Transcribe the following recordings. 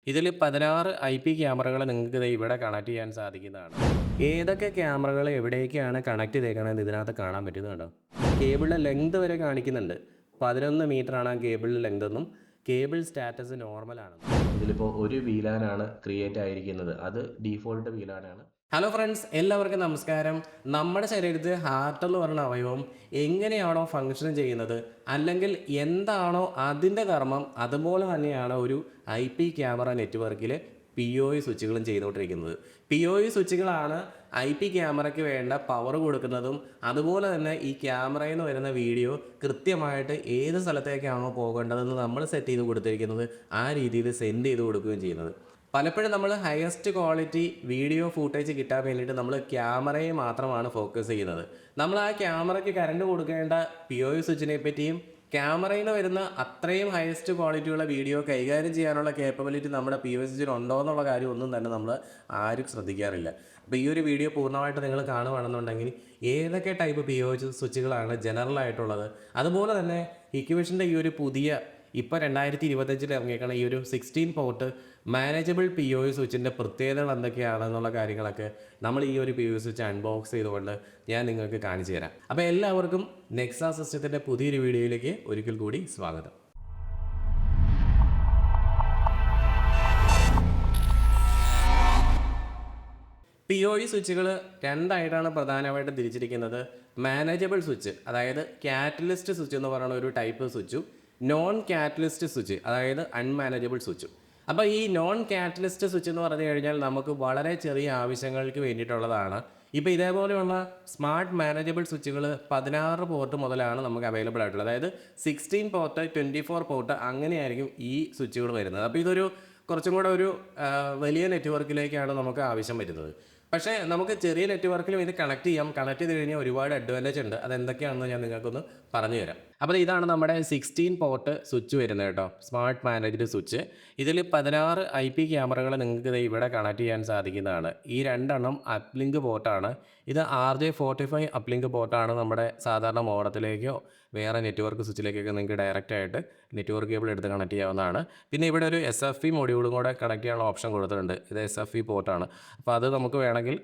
ഇതിൽ 16 IP ക്യാമറകൾ നിങ്ങൾക്ക് ദേ ഇവിടെ കണക്ട് ചെയ്യാൻ സാധിക്കുന്നതാണ്. ഏതൊക്കെ ക്യാമറകൾ എവിടേക്കാണ് കണക്ട് ചെയ്തേക്കണതെന്ന് ഇതിനകത്ത് കാണാൻ പറ്റുന്നത് കണ്ടോ. കേബിളിൻ്റെ ലെങ്ത് വരെ കാണിക്കുന്നുണ്ട്. 11 മീറ്ററാണ് ആ കേബിളിൻ്റെ ലെങ്ത് എന്നും കേബിൾ സ്റ്റാറ്റസ് നോർമലാണെന്നും. ഇതിലിപ്പോൾ ഒരു വീലാനാണ് ക്രിയേറ്റ് ആയിരിക്കുന്നത്. അത് ഡീഫോൾട്ട് വീലാനാണ്. ഹലോ ഫ്രണ്ട്സ്, എല്ലാവർക്കും നമസ്കാരം. നമ്മുടെ ശരീരത്തിൽ ഹാർട്ട് എന്ന് പറയുന്ന അവയവം എങ്ങനെയാണോ ഫങ്ഷൻ ചെയ്യുന്നത്, അല്ലെങ്കിൽ എന്താണോ അതിൻ്റെ കർമ്മം, അതുപോലെ തന്നെയാണ് ഒരു IP ക്യാമറ നെറ്റ്വർക്കിൽ POI സ്വിച്ചുകളും ചെയ്തുകൊണ്ടിരിക്കുന്നത്. POI സ്വിച്ചുകളാണ് IP ക്യാമറയ്ക്ക് വേണ്ട പവർ കൊടുക്കുന്നതും അതുപോലെ തന്നെ ഈ ക്യാമറയിൽ നിന്ന് വരുന്ന വീഡിയോ കൃത്യമായിട്ട് ഏത് സ്ഥലത്തേക്കാണോ പോകേണ്ടതെന്ന് നമ്മൾ സെറ്റ് ചെയ്ത് കൊടുത്തിരിക്കുന്നത് ആ രീതിയിൽ സെൻഡ് ചെയ്ത് കൊടുക്കുകയും ചെയ്യുന്നത്. പലപ്പോഴും നമ്മൾ ഹയസ്റ്റ് ക്വാളിറ്റി വീഡിയോ ഫൂട്ടേജ് കിട്ടാൻ വേണ്ടിയിട്ട് നമ്മൾ ക്യാമറയെ മാത്രമാണ് ഫോക്കസ് ചെയ്യുന്നത്. നമ്മൾ ആ ക്യാമറയ്ക്ക് കറണ്ട് കൊടുക്കേണ്ട POI സ്വിച്ചിനെ പറ്റിയും ക്യാമറയിൽ നിന്ന് വരുന്ന അത്രയും ഹയസ്റ്റ് ക്വാളിറ്റിയുള്ള വീഡിയോ കൈകാര്യം ചെയ്യാനുള്ള കേപ്പബിലിറ്റി നമ്മുടെ POI സ്വിച്ചിന് ഉണ്ടോ എന്നുള്ള കാര്യം ഒന്നും തന്നെ നമ്മൾ ആരും ശ്രദ്ധിക്കാറില്ല. അപ്പോൾ ഈ ഒരു വീഡിയോ പൂർണ്ണമായിട്ട് നിങ്ങൾ കാണുകയാണെന്നുണ്ടെങ്കിൽ ഏതൊക്കെ ടൈപ്പ് POI സ്വിച്ചുകളാണ് ജനറലായിട്ടുള്ളത്, അതുപോലെ തന്നെ ഇക്വിഷൻ്റെ ഈ ഒരു പുതിയ ഇപ്പോൾ 2025 ഇറങ്ങിയേക്കണ ഈ ഒരു 16 പോർട്ട് മാനേജബിൾ POI സ്വിച്ചിൻ്റെ പ്രത്യേകതകൾ എന്തൊക്കെയാണെന്നുള്ള കാര്യങ്ങളൊക്കെ നമ്മൾ ഈ ഒരു POI സ്വിച്ച് അൺബോക്സ് ചെയ്തുകൊണ്ട് ഞാൻ നിങ്ങൾക്ക് കാണിച്ചു തരാം. അപ്പോൾ എല്ലാവർക്കും നെക്സ സിസ്റ്റത്തിൻ്റെ പുതിയൊരു വീഡിയോയിലേക്ക് ഒരിക്കൽ കൂടി സ്വാഗതം. POI സ്വിച്ചുകൾ രണ്ടായിട്ടാണ് പ്രധാനമായിട്ടും തിരിച്ചിരിക്കുന്നത്. മാനേജബിൾ സ്വിച്ച്, അതായത് കാറ്റലിസ്റ്റ് സ്വിച്ച് എന്ന് പറയുന്ന ഒരു ടൈപ്പ് സ്വിച്ചും നോൺ കാറ്റലിസ്റ്റ് സ്വിച്ച്, അതായത് അൺമാനേജബിൾ സ്വിച്ചും. അപ്പോൾ ഈ നോൺ കാറ്റലിസ്റ്റ് സ്വിച്ച് എന്ന് പറഞ്ഞു കഴിഞ്ഞാൽ നമുക്ക് വളരെ ചെറിയ ആവശ്യങ്ങൾക്ക് വേണ്ടിയിട്ടുള്ളതാണ്. ഇപ്പോൾ ഇതേപോലെയുള്ള സ്മാർട്ട് മാനേജബിൾ സ്വിച്ചുകൾ 16 പോർട്ട് മുതലാണ് നമുക്ക് അവൈലബിൾ ആയിട്ടുള്ളത്. അതായത് 16 പോർട്ട്, 24 പോർട്ട് അങ്ങനെയായിരിക്കും ഈ സ്വിച്ചുകൾ വരുന്നത്. അപ്പോൾ ഇതൊരു കുറച്ചും കൂടെ ഒരു വലിയ നെറ്റ്വർക്കിലേക്കാണ് നമുക്ക് ആവശ്യം വരുന്നത്. പക്ഷേ നമുക്ക് ചെറിയ നെറ്റ്വർക്കിലും ഇത് കണക്ട് ചെയ്യാം. കണക്ട് ചെയ്ത് കഴിഞ്ഞാൽ ഒരുപാട് അഡ്വാൻറ്റേജ് ഉണ്ട്. അതെന്തൊക്കെയാണെന്ന് ഞാൻ നിങ്ങൾക്കൊന്ന് പറഞ്ഞു തരാം. അപ്പോൾ ഇതാണ് നമ്മുടെ 16 പോർട്ട് സ്വിച്ച് വരുന്നത് കേട്ടോ, സ്മാർട്ട് മാനേജ്ഡ് സ്വിച്ച്. ഇതിൽ 16 IP ക്യാമറകൾ നിങ്ങൾക്ക് ഇവിടെ കണക്ട് ചെയ്യാൻ സാധിക്കുന്നതാണ്. ഈ രണ്ടെണ്ണം അപ്ലിങ്ക് പോർട്ടാണ്. ഇത് RJ45 അപ്ലിങ്ക് പോർട്ടാണ്. നമ്മുടെ സാധാരണ മോഡത്തിലേക്കോ വേറെ നെറ്റ്വർക്ക് സ്വിച്ചിലേക്കൊക്കെ നിങ്ങൾക്ക് ഡയറക്റ്റായിട്ട് നെറ്റ്വർക്ക് കേബിൾ എടുത്ത് കണക്ട് ചെയ്യാവുന്നതാണ്. പിന്നെ ഇവിടെ ഒരു SFE മൊഡ്യൂളും കൂടെ കണക്ട് ചെയ്യാനുള്ള ഓപ്ഷൻ കൊടുത്തിട്ടുണ്ട്. ഇത് SFE പോർട്ടാണ്. അപ്പോൾ അത് നമുക്ക് വേണമെങ്കിൽ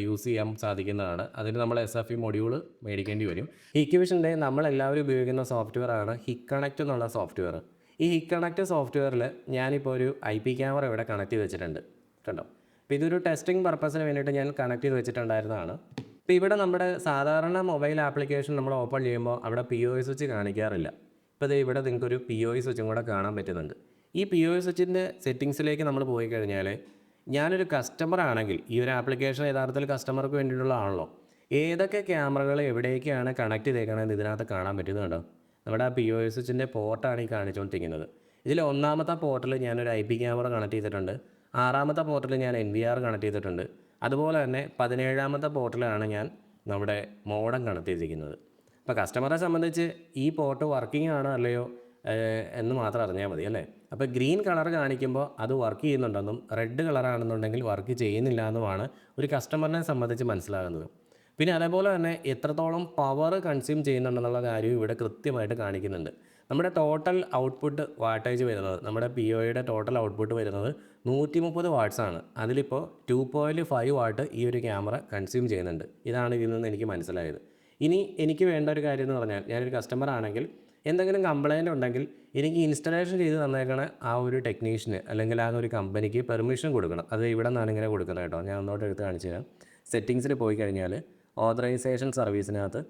യൂസ് ചെയ്യാൻ സാധിക്കുന്നതാണ്. അതിന് നമ്മൾ SFE മൊഡ്യൂൾ മേടിക്കേണ്ടി വരും. ഇക്വിഷൻ്റെ നമ്മളെല്ലാവരും ഉപയോഗിക്കുന്ന സോഫ്റ്റ്വെയറാണ് ഹിക്കണക്റ്റ് എന്നുള്ള സോഫ്റ്റ്വെയർ. ഈ ഹിക്കണക്റ്റ് സോഫ്റ്റ്വെയറിൽ ഞാനിപ്പോൾ ഒരു IP ക്യാമറ ഇവിടെ കണക്ട് ചെയ്ത് വെച്ചിട്ടുണ്ട് കണ്ടോ. അപ്പോൾ ഇതൊരു ടെസ്റ്റിംഗ് പർപ്പസിന് വേണ്ടിയിട്ട് ഞാൻ കണക്ട് ചെയ്ത് വെച്ചിട്ടുണ്ടായിരുന്നതാണ്. ഇപ്പോൾ ഇവിടെ നമ്മുടെ സാധാരണ മൊബൈൽ ആപ്ലിക്കേഷൻ നമ്മൾ ഓപ്പൺ ചെയ്യുമ്പോൾ അവിടെ POI സ്വിച്ച് കാണിക്കാറില്ല. ഇപ്പോൾ ഇത് ഇവിടെ നിങ്ങൾക്കൊരു POI സ്വിച്ചും കൂടെ കാണാൻ പറ്റുന്നുണ്ട്. ഈ POI സ്വിച്ചിൻ്റെ സെറ്റിങ്സിലേക്ക് നമ്മൾ പോയി കഴിഞ്ഞാൽ, ഞാനൊരു കസ്റ്റമർ ആണെങ്കിൽ, ഈ ഒരു ആപ്ലിക്കേഷൻ യഥാർത്ഥത്തിൽ കസ്റ്റമർക്ക് വേണ്ടിയിട്ടുള്ളതാണല്ലോ, ഏതൊക്കെ ക്യാമറകൾ എവിടേക്കാണ് കണക്ട് ചെയ്തേക്കണമെന്ന് ഇതിനകത്ത് കാണാൻ പറ്റുന്നുണ്ടോ. നമ്മുടെ ആ POI സ്വിച്ചിൻ്റെ പോർട്ടാണ് ഈ കാണിച്ചുകൊണ്ടിരിക്കുന്നത്. ഇതിൽ ഒന്നാമത്തെ പോർട്ടിൽ ഞാനൊരു IP ക്യാമറ കണക്ട് ചെയ്തിട്ടുണ്ട്. 6ാമത്തെ പോർട്ടിൽ ഞാൻ NVR കണക്ട് ചെയ്തിട്ടുണ്ട്. അതുപോലെ തന്നെ 17ാമത്തെ പോർട്ടിലാണ് ഞാൻ നമ്മുടെ മോഡം കണക്ട് ചെയ്തിരിക്കുന്നത്. അപ്പോൾ കസ്റ്റമറെ സംബന്ധിച്ച് ഈ പോർട്ട് വർക്കിംഗ് ആണോ അല്ലയോ എന്ന് മാത്രം അറിഞ്ഞാൽ മതി അല്ലേ. അപ്പോൾ ഗ്രീൻ കളർ കാണിക്കുമ്പോൾ അത് വർക്ക് ചെയ്യുന്നുണ്ടെന്നും റെഡ് കളറാണെന്നുണ്ടെങ്കിൽ വർക്ക് ചെയ്യുന്നില്ല എന്നുമാണ് ഒരു കസ്റ്റമറിനെ സംബന്ധിച്ച് മനസ്സിലാകുന്നത്. പിന്നെ അതേപോലെ തന്നെ എത്രത്തോളം പവർ കൺസ്യൂം ചെയ്യുന്നുണ്ടെന്നുള്ള കാര്യവും ഇവിടെ കൃത്യമായിട്ട് കാണിക്കുന്നുണ്ട്. നമ്മുടെ ടോട്ടൽ ഔട്ട്പുട്ട് വാട്ടേജ് വരുന്നത്, നമ്മുടെ POIയുടെ ടോട്ടൽ ഔട്ട്പുട്ട് വരുന്നത് 130 വാട്ട്സാണ്. അതിലിപ്പോൾ 2.5 വാട്ട് ഈ ഒരു ക്യാമറ കൺസ്യൂം ചെയ്യുന്നുണ്ട്. ഇതാണ് ഇതിൽ നിന്ന് എനിക്ക് മനസ്സിലായത്. ഇനി എനിക്ക് വേണ്ട ഒരു കാര്യം എന്ന് പറഞ്ഞാൽ, ഞാനൊരു കസ്റ്റമർ ആണെങ്കിൽ എന്തെങ്കിലും കംപ്ലയിൻ്റ് ഉണ്ടെങ്കിൽ എനിക്ക് ഇൻസ്റ്റലേഷൻ ചെയ്ത് തന്നേക്കണ ആ ഒരു ടെക്നീഷ്യന് അല്ലെങ്കിൽ ആ ഒരു കമ്പനിക്ക് പെർമിഷൻ കൊടുക്കണം. അത് ഇവിടെ നിന്നാണ് ഇങ്ങനെ കൊടുക്കുന്നത് കേട്ടോ. ഞാൻ ഒന്നോട്ട് എടുത്ത് കാണിച്ചു തരാം. സെറ്റിങ്സിൽ പോയി കഴിഞ്ഞാൽ ഓതറൈസേഷൻ സർവീസിനകത്ത്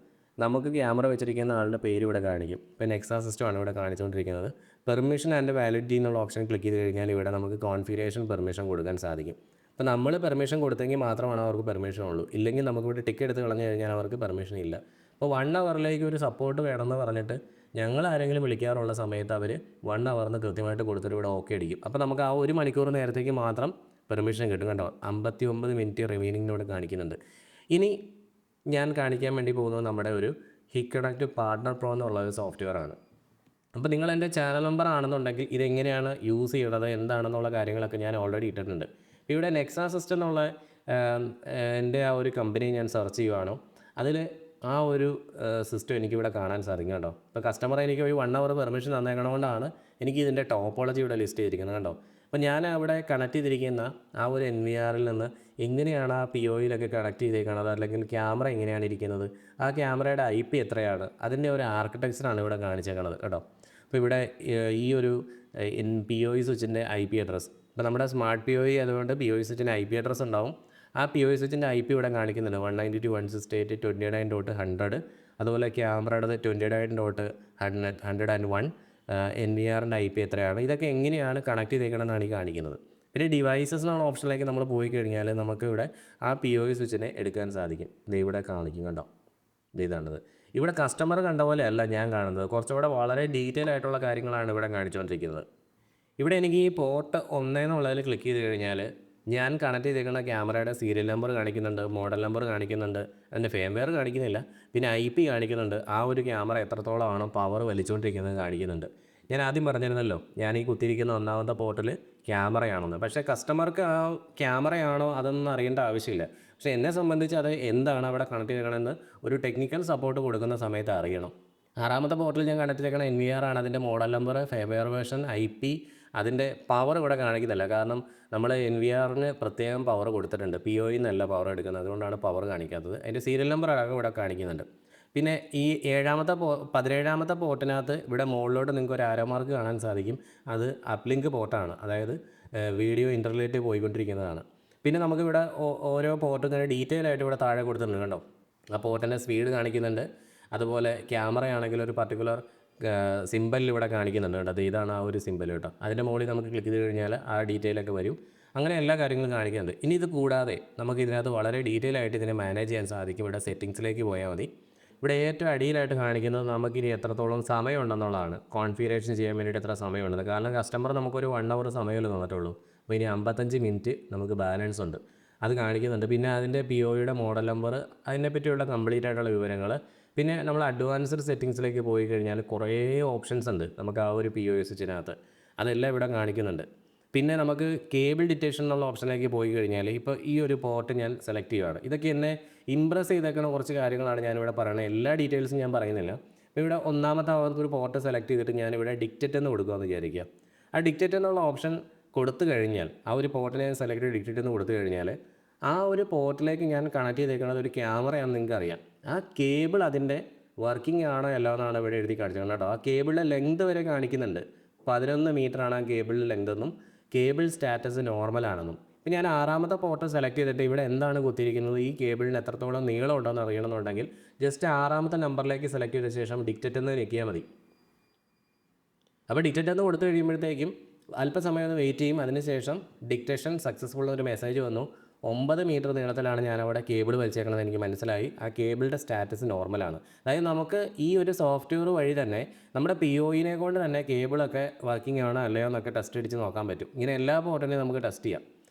നമുക്ക് ക്യാമറ വെച്ചിരിക്കുന്ന ആളുടെ പേര് ഇവിടെ കാണിക്കും. ഇപ്പോൾ നെക്സ സിസ്റ്റമാണ് ഇവിടെ കാണിച്ചുകൊണ്ടിരിക്കുന്നത്. പെർമിഷൻ ആൻഡ് വാലിഡിറ്റി എന്നുള്ള ഓപ്ഷൻ ക്ലിക്ക് ചെയ്ത് കഴിഞ്ഞാൽ ഇവിടെ നമുക്ക് കോൺഫിഗറേഷൻ പെർമിഷൻ കൊടുക്കാൻ സാധിക്കും. അപ്പോൾ നമ്മൾ പെർമിഷൻ കൊടുത്തെങ്കിൽ മാത്രമാണ് അവർക്ക് പെർമിഷൻ ഉള്ളൂ. ഇല്ലെങ്കിൽ നമുക്കിവിടെ ടിക്കറ്റ് എടുത്ത് കളഞ്ഞു കഴിഞ്ഞാൽ അവർക്ക് പെർമിഷൻ ഇല്ല. അപ്പോൾ 1 അവറിലേക്ക് ഒരു സപ്പോർട്ട് വേണമെന്ന് പറഞ്ഞിട്ട് ഞങ്ങൾ ആരെങ്കിലും വിളിക്കാറുള്ള സമയത്ത് അവർ 1 അവറിന് കൃത്യമായിട്ട് കൊടുത്തിട്ട് ഇവിടെ ഓക്കെ അടിക്കും. അപ്പോൾ നമുക്ക് ആ 1 മണിക്കൂർ നേരത്തേക്ക് മാത്രം പെർമിഷൻ കിട്ടും കണ്ടോ. 59 മിനിറ്റ് റിമൈനിങ്ങിനോട് കാണിക്കുന്നുണ്ട്. ഇനി ഞാൻ കാണിക്കാൻ വേണ്ടി പോകുന്നത് നമ്മുടെ ഒരു ഹിക്കണക്റ്റ് പാർട്ണർ പ്രോ എന്നുള്ള ഒരു സോഫ്റ്റ്വെയറാണ്. അപ്പോൾ നിങ്ങൾ എൻ്റെ ചാനൽ മെമ്പർ ആണെന്നുണ്ടെങ്കിൽ ഇതെങ്ങനെയാണ് യൂസ് ചെയ്യുന്നത് എന്താണെന്നുള്ള കാര്യങ്ങളൊക്കെ ഞാൻ ഓൾറെഡി ഇട്ടിട്ടുണ്ട്. ഇവിടെ നെക്സ സിസ്റ്റം എന്നുള്ള എൻ്റെ ആ ഒരു കമ്പനി ഞാൻ സെർച്ച് ചെയ്യുവാണോ, അതിൽ ആ ഒരു സിസ്റ്റം എനിക്കിവിടെ കാണാൻ സാധിക്കും കേട്ടോ. ഇപ്പോൾ കസ്റ്റമർ എനിക്ക് ഒരു 1 അവർ പെർമിഷൻ തന്നേക്കണതുകൊണ്ടാണ് എനിക്ക് ഇതിൻ്റെ ടോപ്പോളജി ഇവിടെ ലിസ്റ്റ് ചെയ്തിരിക്കുന്നത് കേട്ടോ. അപ്പോൾ ഞാൻ അവിടെ കണക്ട് ചെയ്തിരിക്കുന്ന ആ ഒരു NVR നിന്ന് എങ്ങനെയാണ് ആ POയിലൊക്കെ കണക്ട് ചെയ്തേക്കുന്നത്, അല്ലെങ്കിൽ ക്യാമറ എങ്ങനെയാണ് ഇരിക്കുന്നത്, ആ ക്യാമറയുടെ IP എത്രയാണ്, അതിൻ്റെ ഒരു ആർക്കിടെക്ചറാണ് ഇവിടെ കാണിച്ചേക്കുന്നത് കേട്ടോ. അപ്പോൾ ഇവിടെ ഈ ഒരു POI സ്വിച്ചിൻ്റെ IP അഡ്രസ്സ്, ഇപ്പോൾ നമ്മുടെ സ്മാർട്ട് POI അതുകൊണ്ട് POI സ്വിച്ചിൻ്റെ IP അഡ്രസ്സ് ഉണ്ടാവും. ആ POI സ്വിച്ചിൻ്റെ IP ഇവിടെ കാണിക്കുന്നുണ്ട് 192.168.29.100. അതുപോലെ ക്യാമറയുടെ 29.101. NVRൻ്റെ IP എത്രയാണ്, ഇതൊക്കെ എങ്ങനെയാണ് കണക്ട് ചെയ്തേക്കണമെന്നാണ് ഈ കാണിക്കുന്നത്. പിന്നെ ഡിവൈസസ് എന്നുള്ള ഓപ്ഷനിലേക്ക് നമ്മൾ പോയി കഴിഞ്ഞാൽ നമുക്ക് ഇവിടെ ആ POI സ്വിച്ചിനെ എടുക്കാൻ സാധിക്കും. ഇത് ഇവിടെ കാണിക്കും കണ്ടോ, ഇതാണത്. ഇവിടെ കസ്റ്റമർ കണ്ട പോലെ അല്ല ഞാൻ കാണുന്നത്, കുറച്ചുകൂടെ വളരെ ഡീറ്റെയിൽ ആയിട്ടുള്ള കാര്യങ്ങളാണ് ഇവിടെ കാണിച്ചുകൊണ്ടിരിക്കുന്നത്. ഇവിടെ എനിക്ക് ഈ പോർട്ട് 1 എന്നുള്ളതിൽ ക്ലിക്ക് ചെയ്ത് കഴിഞ്ഞാൽ ഞാൻ കണക്ട് ചെയ്തേക്കുന്ന ക്യാമറയുടെ സീരിയൽ നമ്പർ കാണിക്കുന്നുണ്ട്, മോഡൽ നമ്പർ കാണിക്കുന്നുണ്ട്, അതിൻ്റെ ഫേംവെയർ കാണിക്കുന്നില്ല, പിന്നെ IP കാണിക്കുന്നുണ്ട്, ആ ഒരു ക്യാമറ എത്രത്തോളമാണോ പവർ വലിച്ചുകൊണ്ടിരിക്കുന്നത് കാണിക്കുന്നുണ്ട്. ഞാൻ ആദ്യം പറഞ്ഞിരുന്നല്ലോ ഞാൻ ഈ കുത്തിയിരിക്കുന്ന ഒന്നാമത്തെ പോർട്ടിൽ ക്യാമറയാണെന്ന്. പക്ഷേ കസ്റ്റമർക്ക് ആ ക്യാമറയാണോ അതൊന്നും അറിയേണ്ട ആവശ്യമില്ല. പക്ഷേ എന്നെ സംബന്ധിച്ച് അത് എന്താണ് അവിടെ കണക്ട് ചെയ്യണമെന്ന് ഒരു ടെക്നിക്കൽ സപ്പോർട്ട് കൊടുക്കുന്ന സമയത്ത് അറിയണം. 6ാമത്തെ പോർട്ടിൽ ഞാൻ കണക്ട് ചെയ്തേക്കുന്ന NVR ആണ്. അതിൻ്റെ model number, firmware version, IP, അതിൻ്റെ പവർ ഇവിടെ കാണിക്കുന്നില്ല. കാരണം നമ്മൾ NVRന് പ്രത്യേകം പവർ കൊടുത്തിട്ടുണ്ട്, POയിൽ നിന്നല്ല പവർ എടുക്കുന്നത്, അതുകൊണ്ടാണ് പവർ കാണിക്കാത്തത്. അതിൻ്റെ സീരിയൽ നമ്പർ അടക്കം ഇവിടെ കാണിക്കുന്നുണ്ട്. പിന്നെ ഈ 17ാമത്തെ പോർട്ടിനകത്ത് ഇവിടെ മുകളിലോട്ട് നിങ്ങൾക്ക് ഒരു ആരോ മാർക്ക് കാണാൻ സാധിക്കും. അത് അപ്ലിങ്ക് പോർട്ടാണ്, അതായത് വീഡിയോ ഇൻ്റർനെറ്റ് പോയിക്കൊണ്ടിരിക്കുന്നതാണ്. പിന്നെ നമുക്കിവിടെ ഓരോ പോർട്ടും ഇങ്ങനെ ഡീറ്റെയിൽ ആയിട്ട് ഇവിടെ താഴെ കൊടുത്തിട്ടുണ്ട് കണ്ടോ. ആ പോർട്ടിൻ്റെ സ്പീഡ് കാണിക്കുന്നുണ്ട്. അതുപോലെ ക്യാമറയാണെങ്കിൽ ഒരു പർട്ടിക്കുലർ സിമ്പൽ ഇവിടെ കാണിക്കുന്നുണ്ട് കേട്ടോ. അത് ഇതാണ് ആ ഒരു സിമ്പൽ കേട്ടോ. അതിൻ്റെ മുകളിൽ നമുക്ക് ക്ലിക്ക് ചെയ്ത് കഴിഞ്ഞാൽ ആ ഡീറ്റെയിലൊക്കെ വരും. അങ്ങനെ എല്ലാ കാര്യങ്ങളും കാണിക്കുന്നുണ്ട്. ഇനി ഇത് കൂടാതെ നമുക്ക് ഇതിനകത്ത് വളരെ ഡീറ്റെയിൽ ആയിട്ട് ഇതിനെ മാനേജ് ചെയ്യാൻ സാധിക്കും. ഇവിടെ സെറ്റിങ്സിലേക്ക് പോയാൽ മതി. ഇവിടെ ഏറ്റവും അടിയിലായിട്ട് കാണിക്കുന്നത് നമുക്കിനി എത്രത്തോളം സമയമുണ്ടെന്നുള്ളതാണ്. കോൺഫിഗറേഷൻ ചെയ്യാൻ വേണ്ടിയിട്ട് എത്ര സമയമുണ്ടെന്ന്. കാരണം കസ്റ്റമർ നമുക്കൊരു 1 hour സമയമല്ലേ തന്നിട്ടുള്ളൂ. അപ്പോൾ ഇനി 55 മിനിറ്റ് നമുക്ക് ബാലൻസ് ഉണ്ട്, അത് കാണിക്കുന്നുണ്ട്. പിന്നെ അതിൻ്റെ POയുടെ മോഡൽ നമ്പർ, അതിനെപ്പറ്റിയുള്ള കംപ്ലീറ്റ് ആയിട്ടുള്ള വിവരങ്ങൾ. പിന്നെ നമ്മൾ അഡ്വാൻസ്ഡ് സെറ്റിങ്സിലേക്ക് പോയി കഴിഞ്ഞാൽ കുറേ ഓപ്ഷൻസ് ഉണ്ട് നമുക്ക് ആ ഒരു POI സ്വിച്ചിനകത്ത്, അതെല്ലാം ഇവിടെ കാണിക്കുന്നുണ്ട്. പിന്നെ നമുക്ക് കേബിൾ ഡിറ്റക്ഷൻ എന്നുള്ള ഓപ്ഷനിലേക്ക് പോയി കഴിഞ്ഞാൽ ഇപ്പോൾ ഈ ഒരു പോർട്ട് ഞാൻ സെലക്ട് ചെയ്യുകയാണ്. ഇതൊക്കെ എന്നെ ഇമ്പ്രസ് ചെയ്തേക്കുന്ന കുറച്ച് കാര്യങ്ങളാണ് ഞാനിവിടെ പറയുന്നത്. എല്ലാ ഡീറ്റെയിൽസും ഞാൻ പറയുന്നില്ല. അപ്പോൾ ഇവിടെ 1ാമത്തെ ഒരു പോർട്ട് സെലക്ട് ചെയ്തിട്ട് ഞാനിവിടെ ഡിക്റ്ററ്റ് എന്ന് കൊടുക്കുകയെന്ന് വിചാരിക്കുക. ആ ഡിക്റ്ററ്റ് എന്നുള്ള ഓപ്ഷൻ കൊടുത്തു കഴിഞ്ഞാൽ, ആ ഒരു പോർട്ടിനെ സെലക്ട് ചെയ്ത് ഡിക്റ്ററ്റ് എന്ന് കൊടുത്തു കഴിഞ്ഞാൽ ആ ഒരു പോർട്ടിലേക്ക് ഞാൻ കണക്ട് ചെയ്തേക്കുന്നത് ഒരു ക്യാമറയാണെന്ന് നിങ്ങൾക്ക് അറിയാം. ആ കേബിൾ അതിൻ്റെ വർക്കിംഗ് ആണോ അല്ലോ എന്നാണ് ഇവിടെ എഴുതി കാണിച്ചത് കേട്ടോ. ആ കേബിളിൻ്റെ ലെങ്ത് വരെ കാണിക്കുന്നുണ്ട്. 11 മീറ്ററാണ് ആ കേബിളിൻ്റെ ലെങ്ത് എന്നും കേബിൾ സ്റ്റാറ്റസ് നോർമലാണെന്നും. ഇപ്പം ഞാൻ 6ാമത്തെ പോർട്ട് സെലക്ട് ചെയ്തിട്ട് ഇവിടെ എന്താണ് കുത്തിയിരിക്കുന്നത്, ഈ കേബിളിന് എത്രത്തോളം നീളം ഉണ്ടോയെന്ന് അറിയണമെന്നുണ്ടെങ്കിൽ ജസ്റ്റ് 6ാമത്തെ നമ്പറിലേക്ക് സെലക്ട് ചെയ്ത ശേഷം ഡിക്റ്ററ്റ് എന്ന് ഞെക്കിയാൽ മതി. അപ്പോൾ ഡിക്റ്ററ്റ് എന്ന് കൊടുത്തു കഴിയുമ്പോഴത്തേക്കും അല്പസമയം ഒന്ന് വെയിറ്റ് ചെയ്യും. അതിനുശേഷം ഡിക്റ്റേഷൻ സക്സസ്ഫുൾ ഒരു മെസ്സേജ് വന്നു. 9 മീറ്റർ നീളത്തിലാണ് ഞാനവിടെ കേബിൾ വലിച്ചേക്കണത് എനിക്ക് മനസ്സിലായി. ആ കേബിളിൻ്റെ സ്റ്റാറ്റസ് നോർമലാണ്. അതായത് നമുക്ക് ഈ ഒരു സോഫ്റ്റ്വെയർ വഴി തന്നെ നമ്മുടെ POയിനെ കൊണ്ട് തന്നെ കേബിളൊക്കെ വർക്കിംഗ് ആണോ അല്ലയോ എന്നൊക്കെ ടെസ്റ്റ് അടിച്ച് നോക്കാൻ പറ്റും. ഇങ്ങനെ എല്ലാ പോർട്ടിനെയും നമുക്ക് ടെസ്റ്റ് ചെയ്യാം.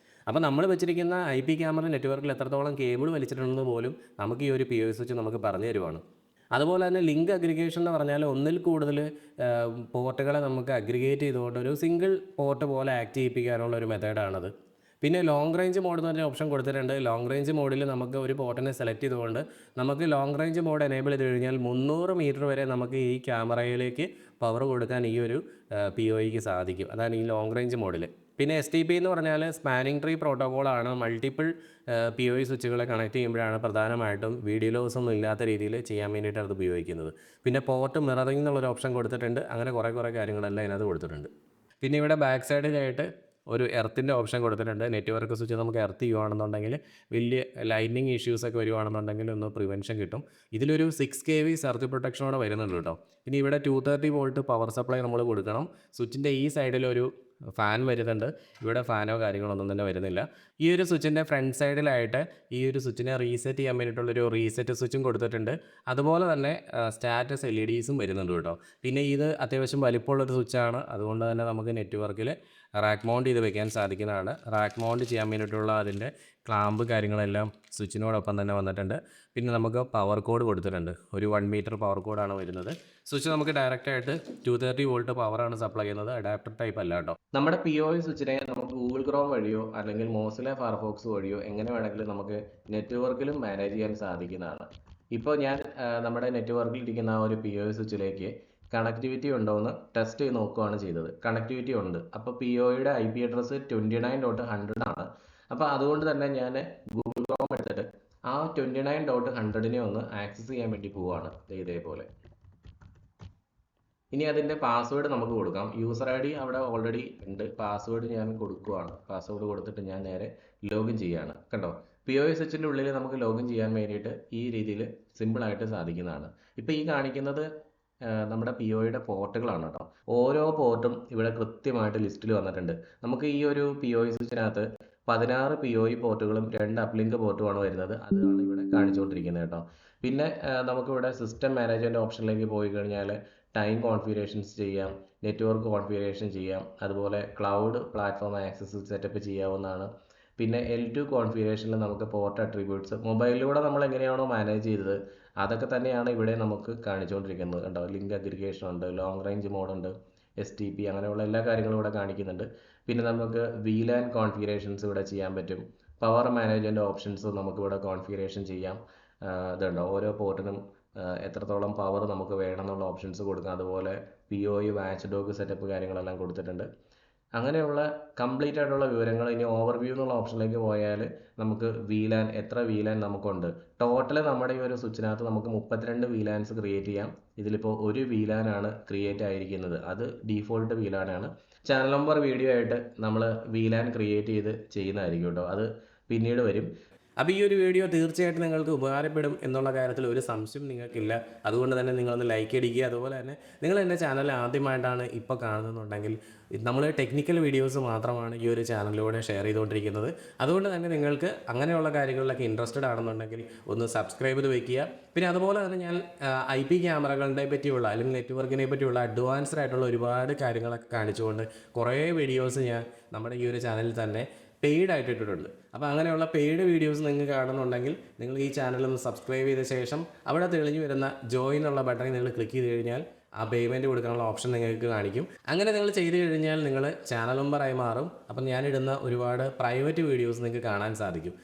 അപ്പോൾ നമ്മൾ വെച്ചിരിക്കുന്ന IP ക്യാമറ നെറ്റ്വർക്കിൽ എത്രത്തോളം കേബിൾ വലിച്ചിട്ടുണ്ടെന്ന് പോലും നമുക്ക് ഈ ഒരു POI സ്വിച്ച് നമുക്ക് പറഞ്ഞു തരുവാണ്. അതുപോലെ തന്നെ ലിങ്ക് അഗ്രിഗേഷൻ എന്ന് പറഞ്ഞാൽ ഒന്നിൽ കൂടുതൽ പോർട്ടുകളെ നമുക്ക് അഗ്രിഗേറ്റ് ചെയ്തുകൊണ്ട് ഒരു സിംഗിൾ പോർട്ട് പോലെ ആക്ട് ചെയ്യിപ്പിക്കാനുള്ള ഒരു മെത്തേഡാണത്. പിന്നെ ലോങ് റേഞ്ച് മോഡ് എന്ന് പറഞ്ഞ ഓപ്ഷൻ കൊടുത്തിട്ടുണ്ട്. ലോങ് റേഞ്ച് മോഡിൽ നമുക്ക് ഒരു പോർട്ടിനെ സെലക്ട് ചെയ്തുകൊണ്ട് നമുക്ക് ലോങ് റേഞ്ച് മോഡ് എനേബിൾ ചെയ്ത് കഴിഞ്ഞാൽ 300 മീറ്റർ വരെ നമുക്ക് ഈ ക്യാമറയിലേക്ക് പവർ കൊടുക്കാൻ ഈ ഒരു POയിക്ക് സാധിക്കും. അതാണ് ഈ ലോങ് റേഞ്ച് മോഡിൽ. പിന്നെ STP എന്ന് പറഞ്ഞാൽ സ്പാനിങ് ട്രീ പ്രോട്ടോക്കോളാണ്. മൾട്ടിപ്പിൾ POI സ്വിച്ചുകളെ കണക്ട് ചെയ്യുമ്പോഴാണ് പ്രധാനമായിട്ടും വീഡിയോ ലോസ് ഒന്നും ഇല്ലാത്ത രീതിയിൽ ചെയ്യാൻ വേണ്ടിയിട്ടാണ് അത് ഉപയോഗിക്കുന്നത്. പിന്നെ പോർട്ട് മിററിംഗ് എന്നുള്ളൊരു ഓപ്ഷൻ കൊടുത്തിട്ടുണ്ട്. അങ്ങനെ കുറേ കാര്യങ്ങളെല്ലാം ഇതിനകത്ത് കൊടുത്തിട്ടുണ്ട്. പിന്നെ ഇവിടെ ബാക്ക് സൈഡിലായിട്ട് ഒരു എർത്തിൻ്റെ ഓപ്ഷൻ കൊടുത്തിട്ടുണ്ട്. നെറ്റ്വർക്ക് സ്വിച്ച് നമുക്ക് എർത്ത് ചെയ്യുകയാണെന്നുണ്ടെങ്കിൽ വലിയ ലൈറ്റിനിങ് ഇഷ്യൂസൊക്കെ വരുവാണെന്നുണ്ടെങ്കിൽ ഒന്ന് പ്രിവെൻഷൻ കിട്ടും. ഇതിലൊരു 6 kV സർക്യൂട്ട് പ്രൊട്ടക്ഷനോടെ വരുന്നുണ്ട് കേട്ടോ. ഇനി ഇവിടെ 230 വോൾട്ട് പവർ സപ്ലൈ നമ്മൾ കൊടുക്കണം. സ്വിച്ചിൻ്റെ ഈ സൈഡിലൊരു ഫാൻ വരുന്നുണ്ട്. ഇവിടെ ഫാനോ കാര്യങ്ങളൊന്നും തന്നെ വരുന്നില്ല. ഈ ഒരു സ്വിച്ചിൻ്റെ ഫ്രണ്ട് സൈഡിലായിട്ട് ഈ ഒരു സ്വിച്ചിനെ റീസെറ്റ് ചെയ്യാൻ വേണ്ടിയിട്ടുള്ളൊരു റീസെറ്റ് സ്വിച്ചും കൊടുത്തിട്ടുണ്ട്. അതുപോലെ തന്നെ സ്റ്റാറ്റസ് LEDസും വരുന്നുണ്ട് കേട്ടോ. പിന്നെ ഇത് അത്യാവശ്യം വലിപ്പമുള്ളൊരു സ്വിച്ചാണ്. അതുകൊണ്ട് തന്നെ നമുക്ക് നെറ്റ്വർക്കിൽ റാക്ക് മൗണ്ട് ചെയ്ത് വെക്കാൻ സാധിക്കുന്നതാണ്. റാക്ക് മൗണ്ട് ചെയ്യാൻ വേണ്ടിയിട്ടുള്ള അതിൻ്റെ ക്ലാമ്പ് കാര്യങ്ങളെല്ലാം സ്വിച്ചിനോടൊപ്പം തന്നെ വന്നിട്ടുണ്ട്. പിന്നെ നമുക്ക് പവർ കോഡ് കൊടുത്തിട്ടുണ്ട്. ഒരു 1 മീറ്റർ പവർ കോഡാണ് വരുന്നത്. സ്വിച്ച് നമുക്ക് ഡയറക്റ്റായിട്ട് 230 വോൾട്ട് പവറാണ് സപ്ലൈ ചെയ്യുന്നത്. അഡാപ്റ്റർ ടൈപ്പ് അല്ല കേട്ടോ. നമ്മുടെ POI സ്വിച്ചിനെ നമുക്ക് ഗൂഗിൾ ക്രോം വഴിയോ അല്ലെങ്കിൽ മോസില്ല ഫയർഫോക്സ് വഴിയോ എങ്ങനെ വേണമെങ്കിലും നമുക്ക് നെറ്റ്വർക്കിലും മാനേജ് ചെയ്യാൻ സാധിക്കുന്നതാണ്. ഇപ്പോൾ ഞാൻ നമ്മുടെ നെറ്റ്വർക്കിൽ ഇരിക്കുന്ന ആ ഒരു POI സ്വിച്ചിലേക്ക് കണക്ടിവിറ്റി ഉണ്ടോ എന്ന് ടെസ്റ്റ് ചെയ്ത് നോക്കുകയാണ് ചെയ്തത്. കണക്ടിവിറ്റി ഉണ്ട്. അപ്പോൾ POയുടെ IP അഡ്രസ്സ് 29.100 ആണ്. അപ്പോൾ അതുകൊണ്ട് തന്നെ ഞാൻ ഗൂഗിൾ ക്രോം എടുത്തിട്ട് ആ 29.100നെ ഒന്ന് ആക്സസ് ചെയ്യാൻ വേണ്ടി പോവുകയാണ് ഇതേപോലെ. ഇനി അതിൻ്റെ പാസ്വേഡ് നമുക്ക് കൊടുക്കാം. യൂസർ ID അവിടെ ഓൾറെഡി ഉണ്ട്. പാസ്വേഡ് ഞാൻ കൊടുക്കുകയാണ്. പാസ്വേഡ് കൊടുത്തിട്ട് ഞാൻ നേരെ ലോഗിൻ ചെയ്യുകയാണ്. കണ്ടോ, POE സ്വിച്ചിൻ്റെ ഉള്ളിൽ നമുക്ക് ലോഗിൻ ചെയ്യാൻ വേണ്ടിയിട്ട് ഈ രീതിയിൽ സിമ്പിളായിട്ട് സാധിക്കുന്നതാണ്. ഇപ്പോൾ ഈ കാണിക്കുന്നത് നമ്മുടെ POയുടെ പോർട്ടുകളാണ് കേട്ടോ. ഓരോ പോർട്ടും ഇവിടെ കൃത്യമായിട്ട് ലിസ്റ്റിൽ വന്നിട്ടുണ്ട്. നമുക്ക് ഈ ഒരു POE സ്വിച്ചിനകത്ത് 16 POE പോർട്ടുകളും 2 അപ്ലിങ്ക് പോർട്ടുമാണ് വരുന്നത്. അതാണ് ഇവിടെ കാണിച്ചുകൊണ്ടിരിക്കുന്നത് കേട്ടോ. പിന്നെ നമുക്കിവിടെ സിസ്റ്റം മാനേജ്മെൻറ്റ് ഓപ്ഷനിലേക്ക് പോയി കഴിഞ്ഞാൽ ടൈം കോൺഫിഗറേഷൻസ് ചെയ്യാം, നെറ്റ്വർക്ക് കോൺഫിഗറേഷൻ ചെയ്യാം, അതുപോലെ ക്ലൗഡ് പ്ലാറ്റ്ഫോം ആക്സസ് സെറ്റപ്പ് ചെയ്യാവുന്നതാണ്. പിന്നെ L2 കോൺഫിഗറേഷനിൽ നമുക്ക് പോർട്ട് അട്രിബ്യൂട്ട്സ് മൊബൈലിലൂടെ നമ്മൾ എങ്ങനെയാണോ മാനേജ് ചെയ്തത് അതൊക്കെ തന്നെയാണ് ഇവിടെ നമുക്ക് കാണിച്ചുകൊണ്ടിരിക്കുന്നത്. കണ്ടോ, ലിങ്ക് അഗ്രിഗേഷൻ ഉണ്ട്, ലോങ് റേഞ്ച് മോഡുണ്ട്, STP അങ്ങനെയുള്ള എല്ലാ കാര്യങ്ങളും ഇവിടെ കാണിക്കുന്നുണ്ട്. പിന്നെ നമുക്ക് VLAN കോൺഫിഗറേഷൻസ് ഇവിടെ ചെയ്യാൻ പറ്റും. പവർ മാനേജ്മെൻറ്റ് ഓപ്ഷൻസ് നമുക്കിവിടെ കോൺഫിഗറേഷൻ ചെയ്യാം. ഇതുണ്ടോ, ഓരോ പോർട്ടിനും എത്രത്തോളം പവർ നമുക്ക് വേണമെന്നുള്ള ഓപ്ഷൻസ് കൊടുക്കാം. അതുപോലെ POE വാച്ച് ഡോഗ് സെറ്റപ്പ് കാര്യങ്ങളെല്ലാം കൊടുത്തിട്ടുണ്ട്. അങ്ങനെയുള്ള കംപ്ലീറ്റ് ആയിട്ടുള്ള വിവരങ്ങൾ ഇനി ഓവർവ്യൂ എന്നുള്ള ഓപ്ഷനിലേക്ക് പോയാൽ നമുക്ക് VLAN എത്ര VLAN നമുക്കുണ്ട്. ടോട്ടൽ നമ്മുടെ ഈ ഒരു സ്വിച്ചിനകത്ത് നമുക്ക് 32 VLANs ക്രിയേറ്റ് ചെയ്യാം. ഇതിലിപ്പോൾ ഒരു VLAN ആണ് ക്രിയേറ്റ് ആയിരിക്കുന്നത്. അത് ഡീഫോൾട്ട് VLAN ആണ്. ചാനൽ നമ്പർ വീഡിയോ ആയിട്ട് നമ്മൾ VLAN ക്രിയേറ്റ് ചെയ്ത് ചെയ്യുന്നതായിരിക്കും കേട്ടോ. അത് പിന്നീട് വരും. അപ്പോൾ ഈ ഒരു വീഡിയോ തീർച്ചയായിട്ടും നിങ്ങൾക്ക് ഉപകാരപ്പെടും എന്നുള്ള കാര്യത്തിൽ ഒരു സംശയം നിങ്ങൾക്കില്ല. അതുകൊണ്ട് തന്നെ നിങ്ങളൊന്ന് ലൈക്ക് അടിക്കുക. അതുപോലെ തന്നെ നിങ്ങൾ എൻ്റെ ചാനൽ ആദ്യമായിട്ടാണ് ഇപ്പോൾ കാണുന്നുണ്ടെങ്കിൽ നമ്മൾ ടെക്നിക്കൽ വീഡിയോസ് മാത്രമാണ് ഈ ഒരു ചാനലിലൂടെ ഷെയർ ചെയ്തുകൊണ്ടിരിക്കുന്നത്. അതുകൊണ്ട് തന്നെ നിങ്ങൾക്ക് അങ്ങനെയുള്ള കാര്യങ്ങളിലൊക്കെ ഇൻട്രസ്റ്റഡ് ആണെന്നുണ്ടെങ്കിൽ ഒന്ന് സബ്സ്ക്രൈബ് ചെയ്ത് വയ്ക്കുക. പിന്നെ അതുപോലെ തന്നെ ഞാൻ IP ക്യാമറകളുടെ പറ്റിയുള്ള അല്ലെങ്കിൽ നെറ്റ്വർക്കിനെ പറ്റിയുള്ള അഡ്വാൻസ്ഡ് ആയിട്ടുള്ള ഒരുപാട് കാര്യങ്ങളൊക്കെ കാണിച്ചുകൊണ്ട് കുറേ വീഡിയോസ് ഞാൻ നമ്മുടെ ഈ ഒരു ചാനലിൽ തന്നെ പെയ്ഡ് ആയിട്ട് ഇട്ടിട്ടുണ്ട്. അപ്പോൾ അങ്ങനെയുള്ള പെയ്ഡ് വീഡിയോസ് നിങ്ങൾക്ക് കാണുന്നുണ്ടെങ്കിൽ നിങ്ങൾ ഈ ചാനലൊന്ന് സബ്സ്ക്രൈബ് ചെയ്ത ശേഷം അവിടെ തെളിഞ്ഞു വരുന്ന ജോയിൻ എന്നുള്ള ബട്ടണിൽ നിങ്ങൾ ക്ലിക്ക് ചെയ്ത് കഴിഞ്ഞാൽ ആ പേയ്മെൻറ്റ് കൊടുക്കാനുള്ള ഓപ്ഷൻ നിങ്ങൾക്ക് കാണിക്കും. അങ്ങനെ നിങ്ങൾ ചെയ്ത് കഴിഞ്ഞാൽ നിങ്ങൾ ചാനൽ മെമ്പറായി മാറും. അപ്പം ഞാനിടുന്ന ഒരുപാട് പ്രൈവറ്റ് വീഡിയോസ് നിങ്ങൾക്ക് കാണാൻ സാധിക്കും.